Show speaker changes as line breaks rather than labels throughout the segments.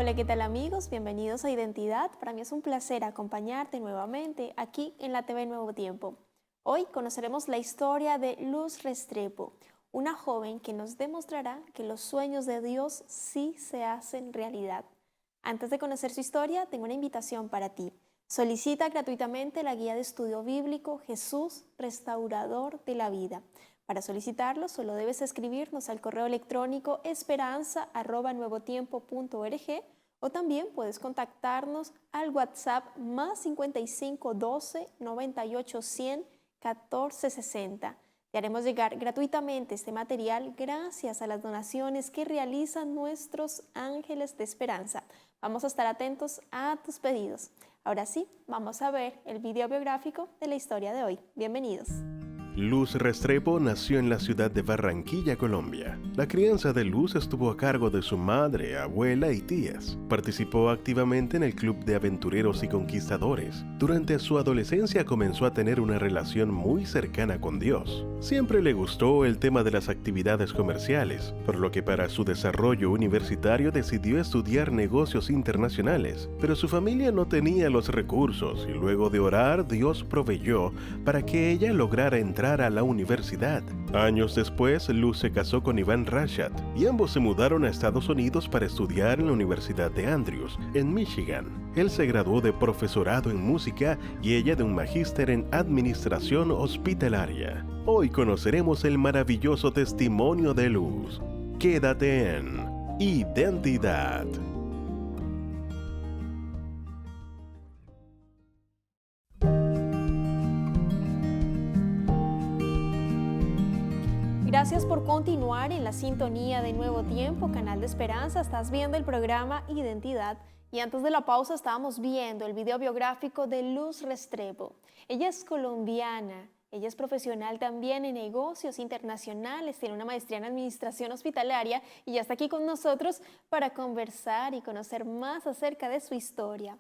Hola, ¿qué tal amigos? Bienvenidos a Identidad. Para mí es un placer acompañarte nuevamente aquí en la TV Nuevo Tiempo. Hoy conoceremos la historia de Luz Restrepo, una joven que nos demostrará que los sueños de Dios sí se hacen realidad. Antes de conocer su historia, tengo una invitación para ti. Solicita gratuitamente la guía de estudio bíblico Jesús, Restaurador de la Vida. Para solicitarlo, solo debes escribirnos al correo electrónico esperanza@nuevotiempo.org o también puedes contactarnos al WhatsApp más 55 12 98 100 14 60. Te haremos llegar gratuitamente este material gracias a las donaciones que realizan nuestros ángeles de esperanza. Vamos a estar atentos a tus pedidos. Ahora sí, vamos a ver el video biográfico de la historia de hoy. Bienvenidos.
Luz Restrepo nació en la ciudad de Barranquilla, Colombia. La crianza de Luz estuvo a cargo de su madre, abuela y tías. Participó activamente en el Club de Aventureros y Conquistadores. Durante su adolescencia comenzó a tener una relación muy cercana con Dios. Siempre le gustó el tema de las actividades comerciales, por lo que para su desarrollo universitario decidió estudiar negocios internacionales, pero su familia no tenía los recursos y luego de orar, Dios proveyó para que ella lograra entrar a la universidad. Años después, Luz se casó con Iván Rashad y ambos se mudaron a Estados Unidos para estudiar en la Universidad de Andrews, en Michigan. Él se graduó de profesorado en música y ella de un magíster en administración hospitalaria. Hoy conoceremos el maravilloso testimonio de Luz. Quédate en Identidad.
Gracias por continuar en la sintonía de Nuevo Tiempo, Canal de Esperanza. Estás viendo el programa Identidad y antes de la pausa estábamos viendo el video biográfico de Luz Restrepo. Ella es colombiana, ella es profesional también en negocios internacionales, tiene una maestría en administración hospitalaria y ya está aquí con nosotros para conversar y conocer más acerca de su historia.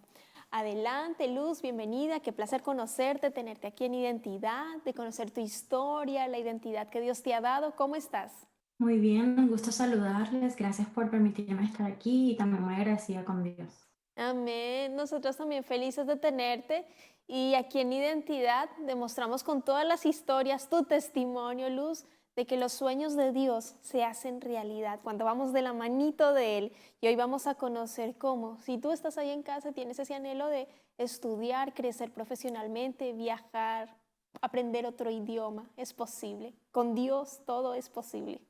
Adelante, Luz, bienvenida, qué placer conocerte, tenerte aquí en Identidad, de conocer tu historia, la identidad que Dios te ha dado. ¿Cómo estás?
Muy bien, un gusto saludarles. Gracias por permitirme estar aquí y también muy agradecida con Dios.
Amén. Nosotros también felices de tenerte y aquí en Identidad demostramos con todas las historias tu testimonio, Luz, de que los sueños de Dios se hacen realidad cuando vamos de la manito de Él. Y hoy vamos a conocer cómo, si tú estás ahí en casa, tienes ese anhelo de estudiar, crecer profesionalmente, viajar, aprender otro idioma, es posible. Con Dios todo es posible.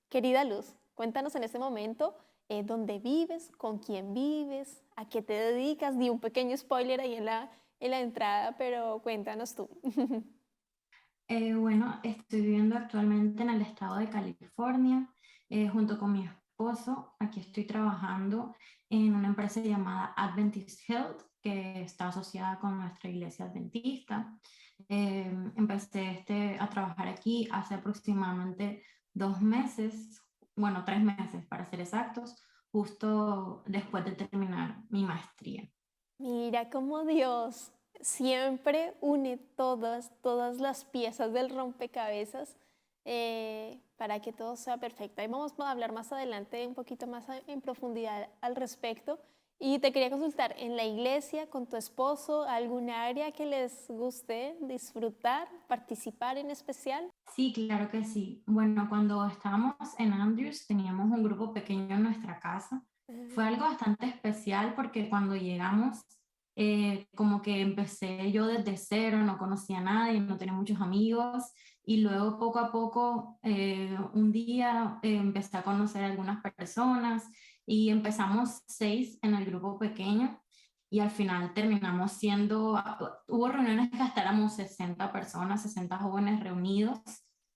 Querida Luz, cuéntanos en este momento dónde vives, con quién vives, a qué te dedicas. Di un pequeño spoiler ahí en la entrada, pero cuéntanos tú.
Bueno, estoy viviendo actualmente en el estado de California junto con mi esposo. Aquí estoy trabajando en una empresa llamada Adventist Health, que está asociada con nuestra iglesia adventista. Empecé a trabajar aquí hace aproximadamente 2 meses, bueno, 3 meses para ser exactos, justo después de terminar mi maestría.
Mira cómo Dios siempre une todas las piezas del rompecabezas para que todo sea perfecto. Ahí vamos a hablar más adelante un poquito más en profundidad al respecto. Y te quería consultar, ¿en la iglesia, con tu esposo, alguna área que les guste disfrutar, participar en especial?
Sí, claro que sí. Bueno, cuando estábamos en Andrews teníamos un grupo pequeño en nuestra casa. Fue algo bastante especial porque cuando llegamos, como que empecé yo desde cero, no conocía a nadie, no tenía muchos amigos y luego poco a poco, un día empecé a conocer a algunas personas y empezamos 6 en el grupo pequeño y al final terminamos siendo, hubo reuniones que hasta éramos 60 personas, 60 jóvenes reunidos.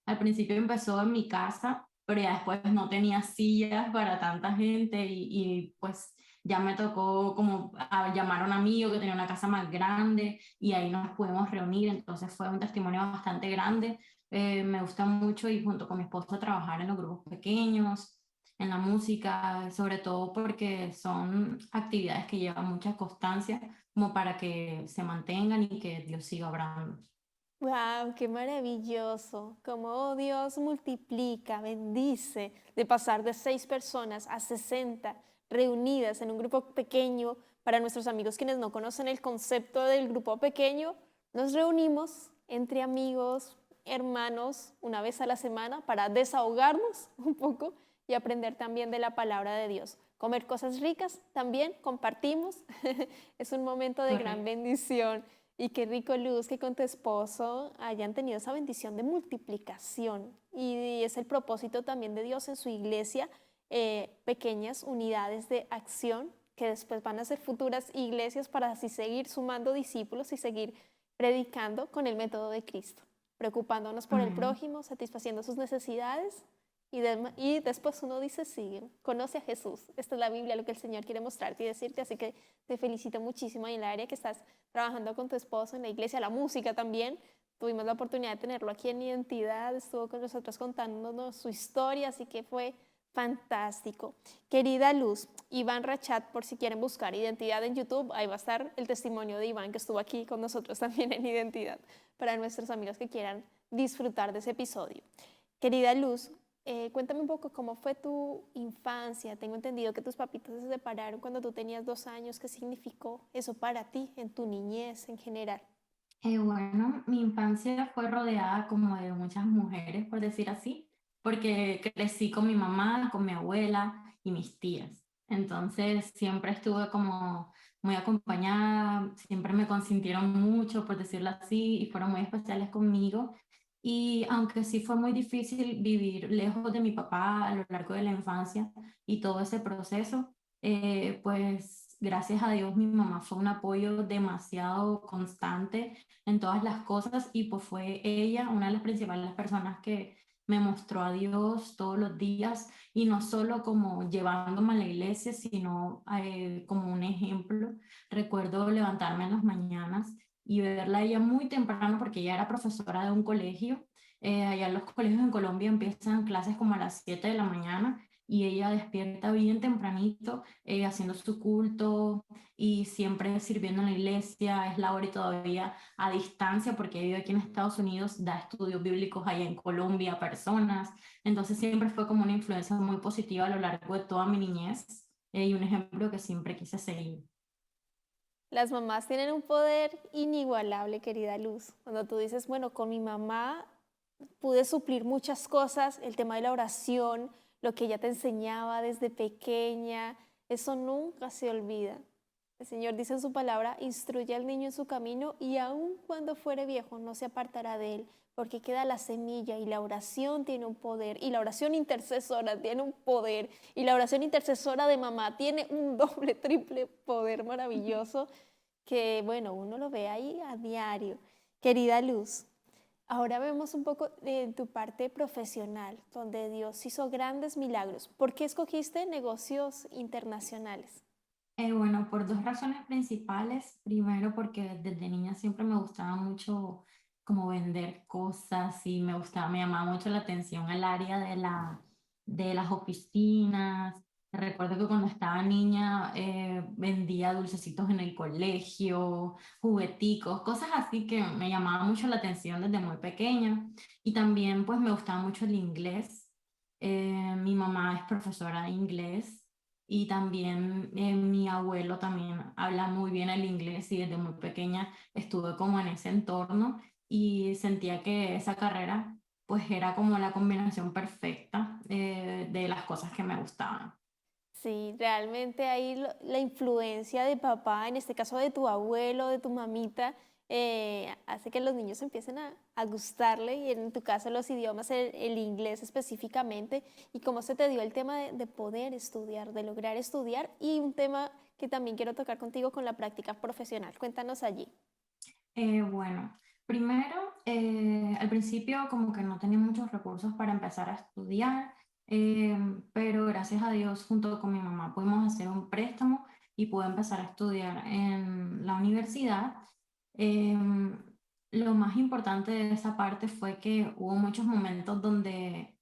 Al principio empezó en mi casa, pero ya después no tenía sillas para tanta gente pues ya me tocó como llamar a un amigo que tenía una casa más grande y ahí nos pudimos reunir, entonces fue un testimonio bastante grande. Me gusta mucho y junto con mi esposo trabajar en los grupos pequeños, en la música, sobre todo porque son actividades que llevan mucha constancia como para que se mantengan y que Dios siga obrando.
¡Wow! ¡Qué maravilloso! Cómo Dios multiplica, bendice, de pasar de 6 personas a 60 reunidas en un grupo pequeño. Para nuestros amigos quienes no conocen el concepto del grupo pequeño, nos reunimos entre amigos, hermanos, una vez a la semana para desahogarnos un poco y aprender también de la palabra de Dios. Comer cosas ricas también, compartimos. Es un momento de gran
Correcto.
bendición. Y qué rico, Luz, que con tu esposo hayan tenido esa bendición de multiplicación. Y es el propósito también de Dios en su iglesia, pequeñas unidades de acción que después van a ser futuras iglesias para así seguir sumando discípulos y seguir predicando con el método de Cristo, preocupándonos por el
Amén.
prójimo, satisfaciendo sus necesidades y después uno dice, sigue, conoce a Jesús. Esta es la Biblia, lo que el Señor quiere mostrarte y decirte, así que te felicito muchísimo en el área que estás trabajando con tu esposo en la iglesia, la música también. Tuvimos la oportunidad de tenerlo aquí en Identidad, estuvo con nosotros contándonos su historia, así que fue fantástico. Querida Luz, Iván Rachat, por si quieren buscar Identidad en YouTube, ahí va a estar el testimonio de Iván, que estuvo aquí con nosotros también en Identidad, para nuestros amigos que quieran disfrutar de ese episodio. Querida Luz, cuéntame un poco cómo fue tu infancia. Tengo entendido que tus papitos se separaron cuando tú tenías 2 años. ¿Qué significó eso para ti en tu niñez en general?
Bueno, mi infancia fue rodeada como de muchas mujeres, por decir así, porque crecí con mi mamá, con mi abuela y mis tías. Entonces siempre estuve como muy acompañada, siempre me consintieron mucho, por decirlo así, y fueron muy especiales conmigo. Y aunque sí fue muy difícil vivir lejos de mi papá a lo largo de la infancia y todo ese proceso, pues gracias a Dios mi mamá fue un apoyo demasiado constante en todas las cosas y pues fue ella una de las principales personas que me mostró a Dios todos los días y no solo como llevándome a la iglesia, sino como un ejemplo. Recuerdo levantarme en las mañanas y verla a ella muy temprano porque ella era profesora de un colegio. Allá los colegios en Colombia empiezan clases como a las 7 de la mañana y ella despierta bien tempranito haciendo su culto y siempre sirviendo en la iglesia. Es labor y todavía a distancia porque vive aquí en Estados Unidos, da estudios bíblicos allá en Colombia a personas. Entonces siempre fue como una influencia muy positiva a lo largo de toda mi niñez y un ejemplo que siempre quise seguir.
Las mamás tienen un poder inigualable, querida Luz. Cuando tú dices, bueno, con mi mamá pude suplir muchas cosas, el tema de la oración, lo que ella te enseñaba desde pequeña, eso nunca se olvida. El Señor dice en su palabra, instruye al niño en su camino y aun cuando fuere viejo no se apartará de él, porque queda la semilla y la oración tiene un poder y la oración intercesora tiene un poder y la oración intercesora de mamá tiene un doble, triple poder maravilloso que, bueno, uno lo ve ahí a diario. Querida Luz, ahora vemos un poco de tu parte profesional, donde Dios hizo grandes milagros. ¿Por qué escogiste negocios internacionales?
Bueno, por dos razones principales. Primero, porque desde niña siempre me gustaba mucho como vender cosas y me llamaba mucho la atención el área de las oficinas. Recuerdo que cuando estaba niña vendía dulcecitos en el colegio, jugueticos, cosas así que me llamaba mucho la atención desde muy pequeña. Y también pues me gustaba mucho el inglés. Mi mamá es profesora de inglés y también mi abuelo también habla muy bien el inglés y desde muy pequeña estuve como en ese entorno y sentía que esa carrera pues era como la combinación perfecta de las cosas que me gustaban.
Sí, realmente ahí la influencia de papá, en este caso de tu abuelo, de tu mamita, hace que los niños empiecen a gustarle y en tu caso los idiomas, el inglés específicamente, y cómo se te dio el tema de poder estudiar, de lograr estudiar y un tema que también quiero tocar contigo con la práctica profesional. Cuéntanos allí.
Bueno, primero, al principio como que no tenía muchos recursos para empezar a estudiar, pero gracias a Dios junto con mi mamá pudimos hacer un préstamo y pude empezar a estudiar en la universidad. Em, lo más importante de esa parte fue que hubo muchos momentos donde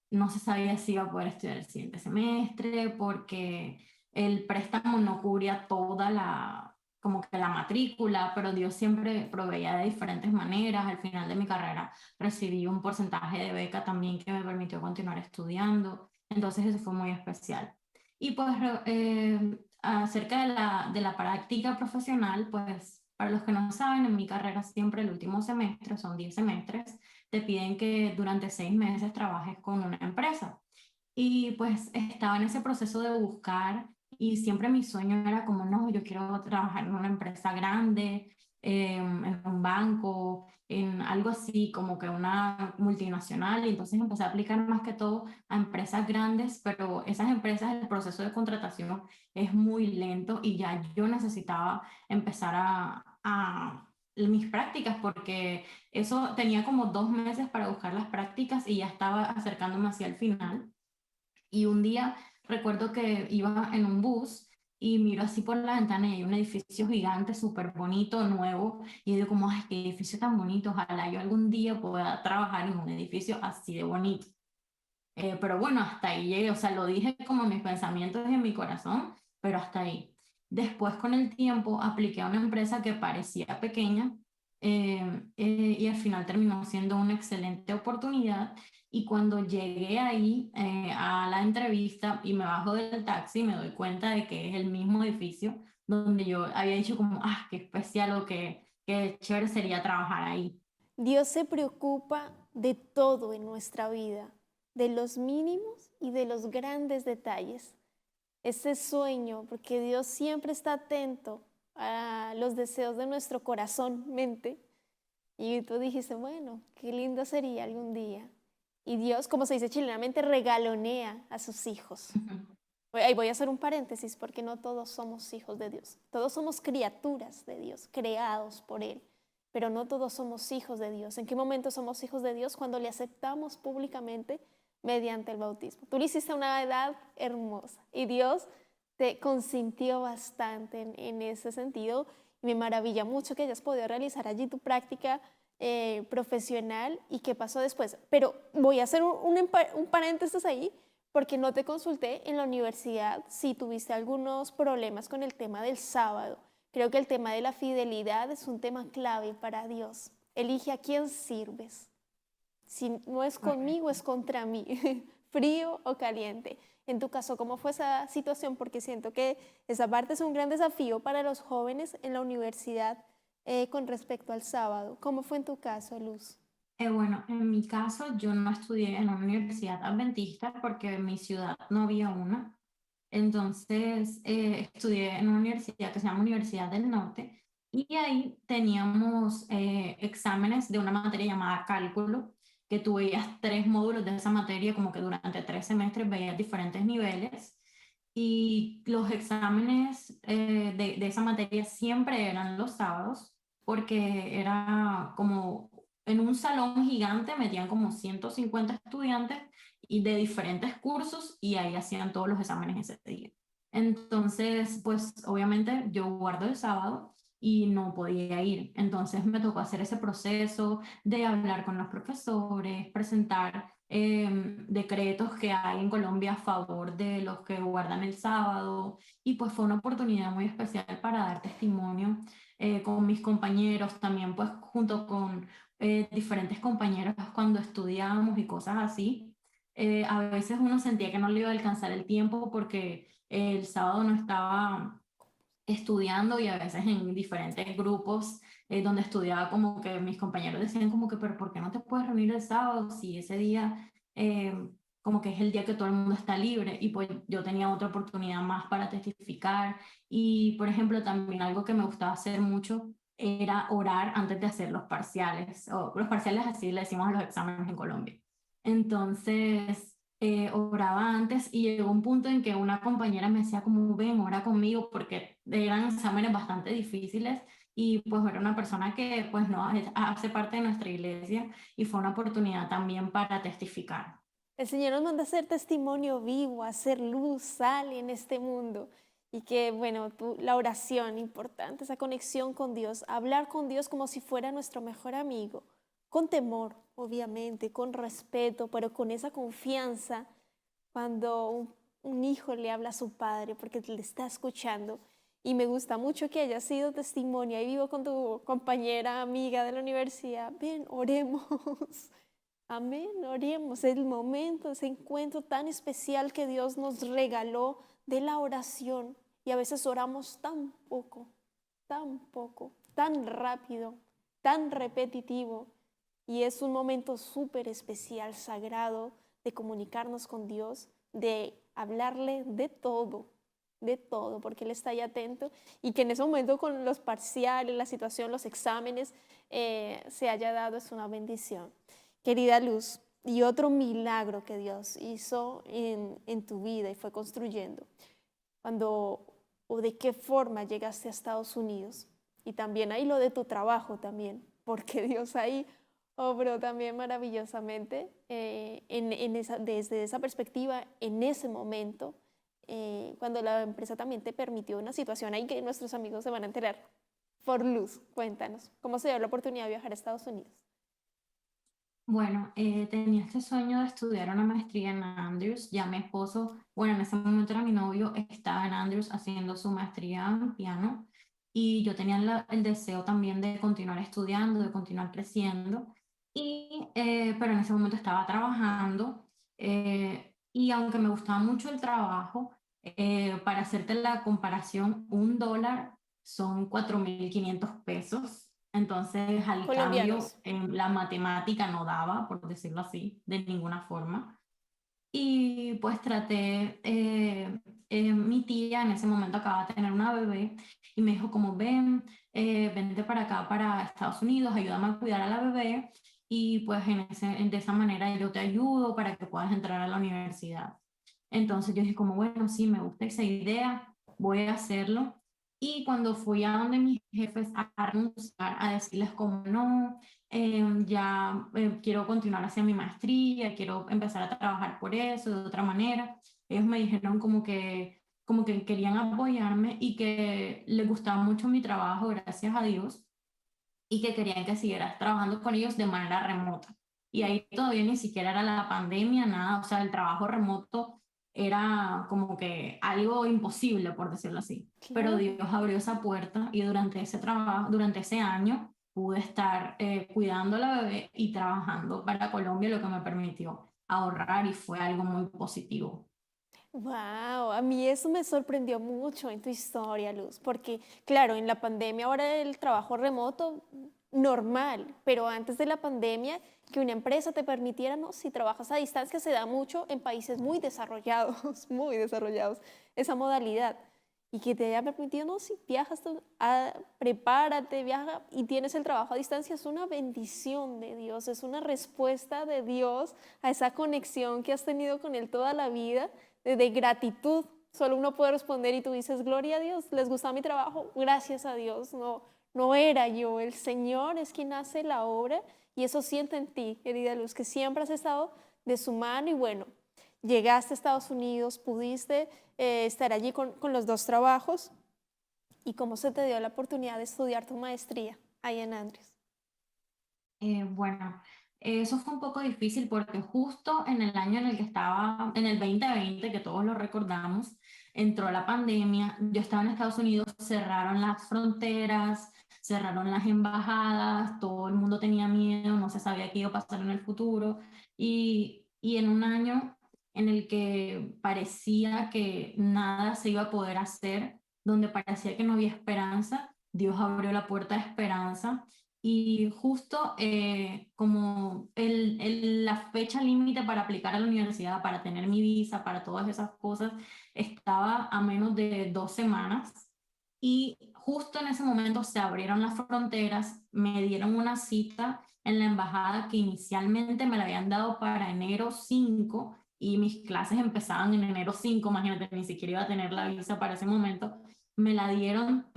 no se sabía si iba a poder estudiar el siguiente semestre porque el préstamo no cubría toda como que la matrícula, pero Dios siempre proveía de diferentes maneras. Al final de mi carrera recibí un porcentaje de beca también que me permitió continuar estudiando, entonces eso fue muy especial. Y pues acerca de la práctica profesional, pues para los que no saben, en mi carrera siempre el último semestre, son 10 semestres, te piden que durante 6 meses trabajes con una empresa. Y pues estaba en ese proceso de buscar y siempre mi sueño era como, no, yo quiero trabajar en una empresa grande, en un banco, en algo así como que una multinacional. Y entonces empecé a aplicar más que todo a empresas grandes, pero esas empresas, el proceso de contratación es muy lento y ya yo necesitaba empezar a mis prácticas porque eso tenía como 2 meses para buscar las prácticas y ya estaba acercándome hacia el final. Y un día recuerdo que iba en un bus y miro así por la ventana y hay un edificio gigante, súper bonito, nuevo. Y digo como, ay, qué edificio tan bonito, ojalá yo algún día pueda trabajar en un edificio así de bonito. Pero bueno, hasta ahí llegué, o sea, lo dije como en mis pensamientos y en mi corazón, pero hasta ahí. Después, con el tiempo, apliqué a una empresa que parecía pequeña y al final terminó siendo una excelente oportunidad. Y cuando llegué ahí a la entrevista y me bajo del taxi, me doy cuenta de que es el mismo edificio donde yo había dicho como, ah, qué especial o qué chévere sería trabajar ahí.
Dios se preocupa de todo en nuestra vida, de los mínimos y de los grandes detalles. Ese sueño, porque Dios siempre está atento a los deseos de nuestro corazón, mente. Y tú dijiste, bueno, qué lindo sería algún día. Y Dios, como se dice chilenamente, regalonea a sus hijos. Ahí voy a hacer un paréntesis porque no todos somos hijos de Dios. Todos somos criaturas de Dios, creados por Él, pero no todos somos hijos de Dios. ¿En qué momento somos hijos de Dios? Cuando le aceptamos públicamente mediante el bautismo. Tú lo hiciste a una edad hermosa y Dios te consintió bastante en ese sentido. Y me maravilla mucho que hayas podido realizar allí tu práctica profesional y qué pasó después. Pero voy a hacer un paréntesis ahí porque no te consulté en la universidad si tuviste algunos problemas con el tema del sábado. Creo que el tema de la fidelidad es un tema clave para Dios. Elige a quién sirves. Si no es conmigo, es contra mí, frío o caliente. En tu caso, ¿cómo fue esa situación? Porque siento que esa parte es un gran desafío para los jóvenes en la universidad con respecto al sábado. ¿Cómo fue en tu caso, Luz?
Bueno, en mi caso yo no estudié en una universidad adventista porque en mi ciudad no había una. Entonces estudié en una universidad que se llama Universidad del Norte y ahí teníamos exámenes de una materia llamada cálculo, que tú veías 3 módulos de esa materia, como que durante 3 semestres veías diferentes niveles. Y los exámenes de esa materia siempre eran los sábados, porque era como en un salón gigante, metían como 150 estudiantes y de diferentes cursos y ahí hacían todos los exámenes ese día. Entonces, pues obviamente yo guardo el sábado y no podía ir. Entonces me tocó hacer ese proceso de hablar con los profesores, presentar decretos que hay en Colombia a favor de los que guardan el sábado. Y pues fue una oportunidad muy especial para dar testimonio con mis compañeros, también pues junto con diferentes compañeros cuando estudiábamos y cosas así. A veces uno sentía que no le iba a alcanzar el tiempo porque el sábado no estaba estudiando y a veces en diferentes grupos donde estudiaba como que mis compañeros decían como que, pero ¿por qué no te puedes reunir el sábado si ese día eh, como que es el día que todo el mundo está libre? Y pues yo tenía otra oportunidad más para testificar y por ejemplo también algo que me gustaba hacer mucho era orar antes de hacer los parciales, o los parciales así le decimos a los exámenes en Colombia. Entonces, oraba antes y llegó un punto en que una compañera me decía como, ven, ora conmigo, porque eran exámenes bastante difíciles y pues era una persona que pues no hace parte de nuestra iglesia y fue una oportunidad también para testificar.
El Señor nos manda a ser testimonio vivo, a hacer luz, sal en este mundo. Y que, bueno, la oración, importante, esa conexión con Dios, hablar con Dios como si fuera nuestro mejor amigo, con temor, obviamente, con respeto, pero con esa confianza cuando un hijo le habla a su padre porque le está escuchando. Y me gusta mucho que hayas sido testimonio y vivo con tu compañera, amiga de la universidad. Ven, oremos. Amén, oremos. El momento, ese encuentro tan especial que Dios nos regaló de la oración y a veces oramos tan poco, tan rápido, tan repetitivo y es un momento súper especial, sagrado de comunicarnos con Dios, de hablarle de todo, porque Él está ahí atento y que en ese momento con los parciales, la situación, los exámenes, se haya dado es una bendición. Querida Luz, y otro milagro que Dios hizo en tu vida y fue construyendo, cuando o de qué forma llegaste a Estados Unidos y también ahí lo de tu trabajo también, porque Dios ahí obró también maravillosamente desde esa perspectiva, en ese momento, cuando la empresa también te permitió una situación ahí que nuestros amigos se van a enterar. Por Luz, cuéntanos, ¿cómo se dio la oportunidad de viajar a Estados Unidos?
Bueno, tenía este sueño de estudiar una maestría en Andrews. Ya mi esposo, bueno, en ese momento era mi novio, estaba en Andrews haciendo su maestría en piano y yo tenía el deseo también de continuar estudiando, de continuar creciendo. Pero en ese momento estaba trabajando y aunque me gustaba mucho el trabajo, para hacerte la comparación, $1 son 4.500 pesos. Entonces, al cambio,
Colombianos.
la matemática no daba, por decirlo así, de ninguna forma. Y pues traté, mi tía en ese momento acaba de tener una bebé y me dijo como ven, vente para acá, para Estados Unidos, ayúdame a cuidar a la bebé y pues de esa manera yo te ayudo para que puedas entrar a la universidad. Entonces yo dije como bueno, sí, me gusta esa idea, voy a hacerlo. Y cuando fui a donde mis jefes a renunciar, a decirles como no, ya quiero continuar hacia mi maestría, quiero empezar a trabajar por eso de otra manera. Ellos me dijeron como que querían apoyarme y que les gustaba mucho mi trabajo, gracias a Dios, y que querían que siguiera trabajando con ellos de manera remota. Y ahí todavía ni siquiera era la pandemia, nada, o sea, el trabajo remoto era como que algo imposible, por decirlo así. Pero
Claro.
Dios abrió esa puerta y durante ese trabajo, durante ese año, pude estar cuidando a la bebé y trabajando para Colombia, lo que me permitió ahorrar y fue algo muy positivo.
Wow, a mí eso me sorprendió mucho en tu historia, Luz, porque claro, en la pandemia ahora el trabajo remoto normal, pero antes de la pandemia que una empresa te permitiera, no, si trabajas a distancia se da mucho en países muy desarrollados, muy desarrollados, esa modalidad. Y que te haya permitido, no, si viajas, prepárate, viaja y tienes el trabajo a distancia, es una bendición de Dios, es una respuesta de Dios a esa conexión que has tenido con Él toda la vida de gratitud. Solo uno puede responder y tú dices, gloria a Dios, les gusta mi trabajo, gracias a Dios, no era yo, el Señor es quien hace la obra y eso siento en ti, querida Luz, que siempre has estado de su mano y bueno, llegaste a Estados Unidos, pudiste estar allí con los dos trabajos y cómo se te dio la oportunidad de estudiar tu maestría ahí en Andrews.
Bueno, eso fue un poco difícil porque justo en el año en el que estaba, en el 2020, que todos lo recordamos, entró la pandemia, yo estaba en Estados Unidos, cerraron las fronteras, cerraron las embajadas, todo el mundo tenía miedo, no se sabía qué iba a pasar en el futuro y en un año en el que parecía que nada se iba a poder hacer, donde parecía que no había esperanza, Dios abrió la puerta de esperanza y justo como la fecha límite para aplicar a la universidad, para tener mi visa, para todas esas cosas, estaba a menos de 2 semanas. Y justo en ese momento se abrieron las fronteras, me dieron una cita en la embajada que inicialmente me la habían dado para enero 5 y mis clases empezaban en enero 5, imagínate, ni siquiera iba a tener la visa para ese momento. Me la dieron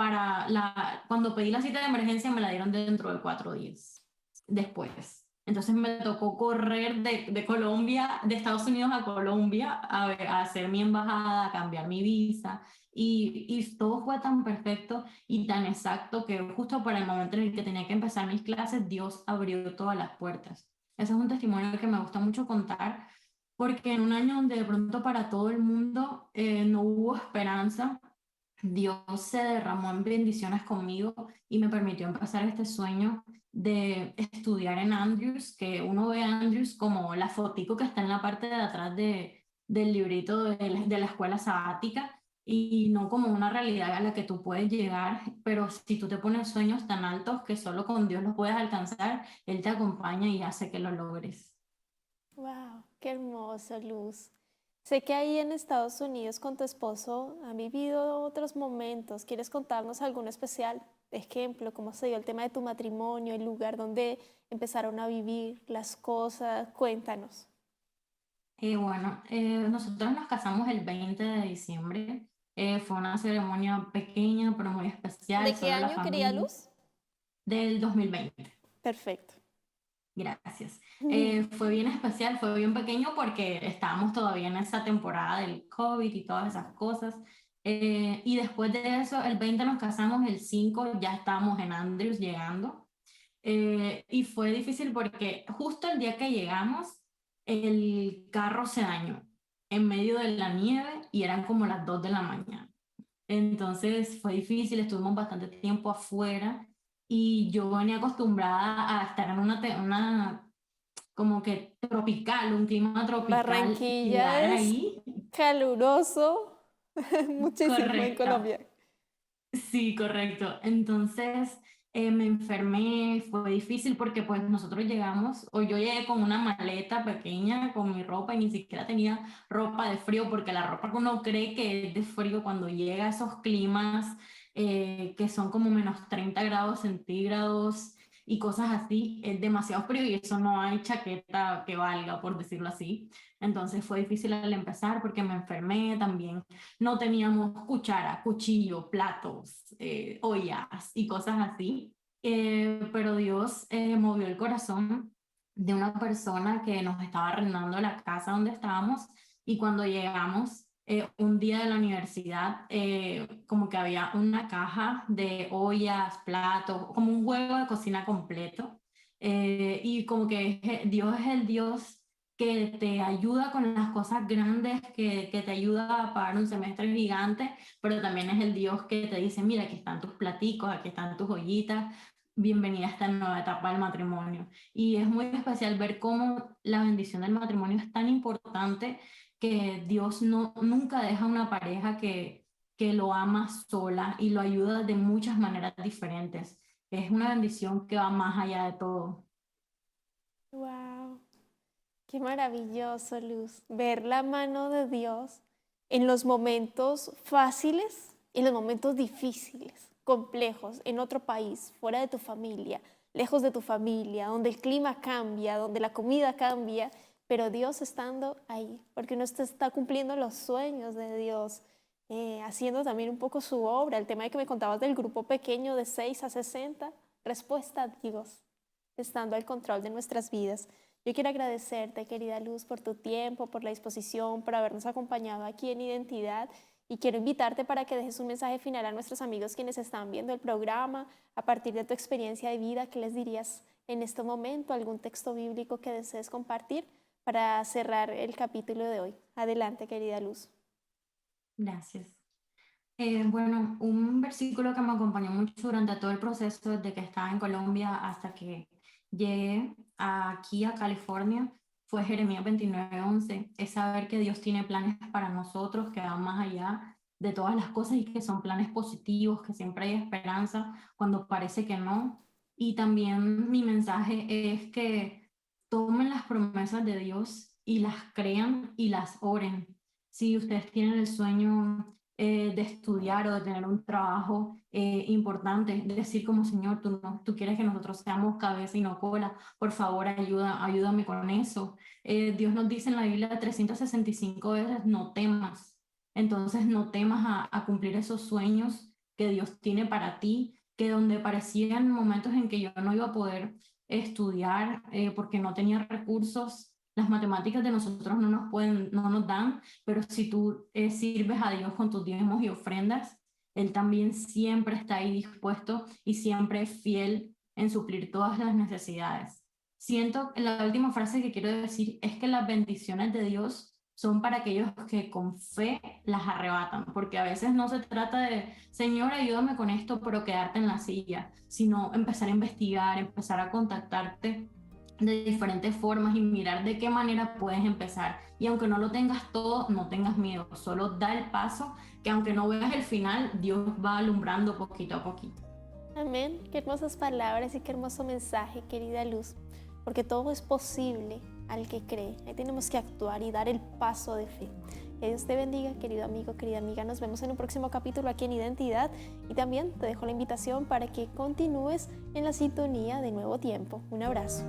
cuando pedí la cita de emergencia, me la dieron dentro de 4 días después. Entonces me tocó correr de Colombia, de Estados Unidos a Colombia, a hacer mi embajada, a cambiar mi visa. Y todo fue tan perfecto y tan exacto que justo para el momento en el que tenía que empezar mis clases, Dios abrió todas las puertas. Ese es un testimonio que me gusta mucho contar, porque en un año donde de pronto para todo el mundo no hubo esperanza, Dios se derramó en bendiciones conmigo y me permitió empezar este sueño de estudiar en Andrews, que uno ve a Andrews como la fotico que está en la parte de atrás del librito de la escuela sabática, y no como una realidad a la que tú puedes llegar, pero si tú te pones sueños tan altos que solo con Dios los puedes alcanzar, Él te acompaña y hace que lo logres.
Wow, qué hermoso, Luz. Sé que ahí en Estados Unidos con tu esposo han vivido otros momentos. ¿Quieres contarnos alguno especial? Ejemplo, cómo se dio el tema de tu matrimonio, el lugar donde empezaron a vivir, las cosas. Cuéntanos.
Nosotros nos casamos el 20 de diciembre. Fue una ceremonia pequeña, pero muy especial,
¿De qué
solo la
año quería
familia,
Luz?
del 2020.
Perfecto.
Gracias. Fue bien especial, fue bien pequeño porque estábamos todavía en esa temporada del COVID y todas esas cosas. Y después de eso, el 20 nos casamos, el 5 ya estábamos en Andrews llegando. Y fue difícil porque justo el día que llegamos, el carro se dañó en medio de la nieve y eran como las 2 de la mañana. Entonces fue difícil, estuvimos bastante tiempo afuera y yo venía acostumbrada a estar en una como que tropical, un clima tropical y llegar
Barranquilla es
ahí,
caluroso muchísimo en
correcto.
Colombia.
Sí, correcto. Entonces me enfermé, fue difícil porque pues nosotros llegamos, o yo llegué con una maleta pequeña con mi ropa y ni siquiera tenía ropa de frío porque la ropa que uno cree que es de frío cuando llega a esos climas que son como -30 grados centígrados y cosas así, es demasiado frío y eso no hay chaqueta que valga, por decirlo así. Entonces fue difícil al empezar porque me enfermé también, no teníamos cuchara, cuchillo, platos, ollas y cosas así. Pero Dios movió el corazón de una persona que nos estaba arrendando la casa donde estábamos y cuando llegamos un día de la universidad, como que había una caja de ollas, platos, como un juego de cocina completo. Y como que Dios es el Dios que te ayuda con las cosas grandes, que te ayuda a pagar un semestre gigante, pero también es el Dios que te dice, mira, aquí están tus platicos, aquí están tus ollitas, bienvenida a esta nueva etapa del matrimonio. Y es muy especial ver cómo la bendición del matrimonio es tan importante que Dios nunca deja una pareja que lo ama sola y lo ayuda de muchas maneras diferentes. Es una bendición que va más allá de todo.
Wow. Qué maravilloso, Luz, ver la mano de Dios en los momentos fáciles, en los momentos difíciles, complejos, en otro país, fuera de tu familia, lejos de tu familia, donde el clima cambia, donde la comida cambia, pero Dios estando ahí, porque uno está cumpliendo los sueños de Dios, haciendo también un poco su obra. El tema de que me contabas del grupo pequeño de 6 a 60, respuesta a Dios, estando al control de nuestras vidas. Yo quiero agradecerte, querida Luz, por tu tiempo, por la disposición, por habernos acompañado aquí en Identidad y quiero invitarte para que dejes un mensaje final a nuestros amigos quienes están viendo el programa a partir de tu experiencia de vida. ¿Qué les dirías en este momento? ¿Algún texto bíblico que desees compartir para cerrar el capítulo de hoy? Adelante, querida Luz.
Gracias. Un versículo que me acompañó mucho durante todo el proceso, desde que estaba en Colombia hasta que llegué aquí a California, fue Jeremías 29:11. Es saber que Dios tiene planes para nosotros que van más allá de todas las cosas y que son planes positivos, que siempre hay esperanza cuando parece que no. Y también mi mensaje es que tomen las promesas de Dios y las crean y las oren. Si ustedes tienen el sueño de estudiar o de tener un trabajo importante, decir como Señor, tú quieres que nosotros seamos cabeza y no cola, por favor ayúdame con eso. Dios nos dice en la Biblia 365 veces, no temas. Entonces no temas a cumplir esos sueños que Dios tiene para ti, que donde parecían momentos en que yo no iba a poder estudiar porque no tenía recursos, las matemáticas de nosotros no nos dan, pero si tú sirves a Dios con tus diezmos y ofrendas, Él también siempre está ahí dispuesto y siempre es fiel en suplir todas las necesidades. Siento, la última frase que quiero decir es que las bendiciones de Dios son para aquellos que con fe las arrebatan, porque a veces no se trata de, Señor, ayúdame con esto, pero quedarte en la silla, sino empezar a investigar, empezar a contactarte de diferentes formas y mirar de qué manera puedes empezar. Y aunque no lo tengas todo, no tengas miedo, solo da el paso, que aunque no veas el final, Dios va alumbrando poquito a poquito.
Amén. Qué hermosas palabras y qué hermoso mensaje, querida Luz, porque todo es posible al que cree. Ahí tenemos que actuar y dar el paso de fe. Que Dios te bendiga, querido amigo, querida amiga. Nos vemos en un próximo capítulo aquí en Identidad, y también te dejo la invitación para que continúes en la sintonía de Nuevo Tiempo. Un abrazo.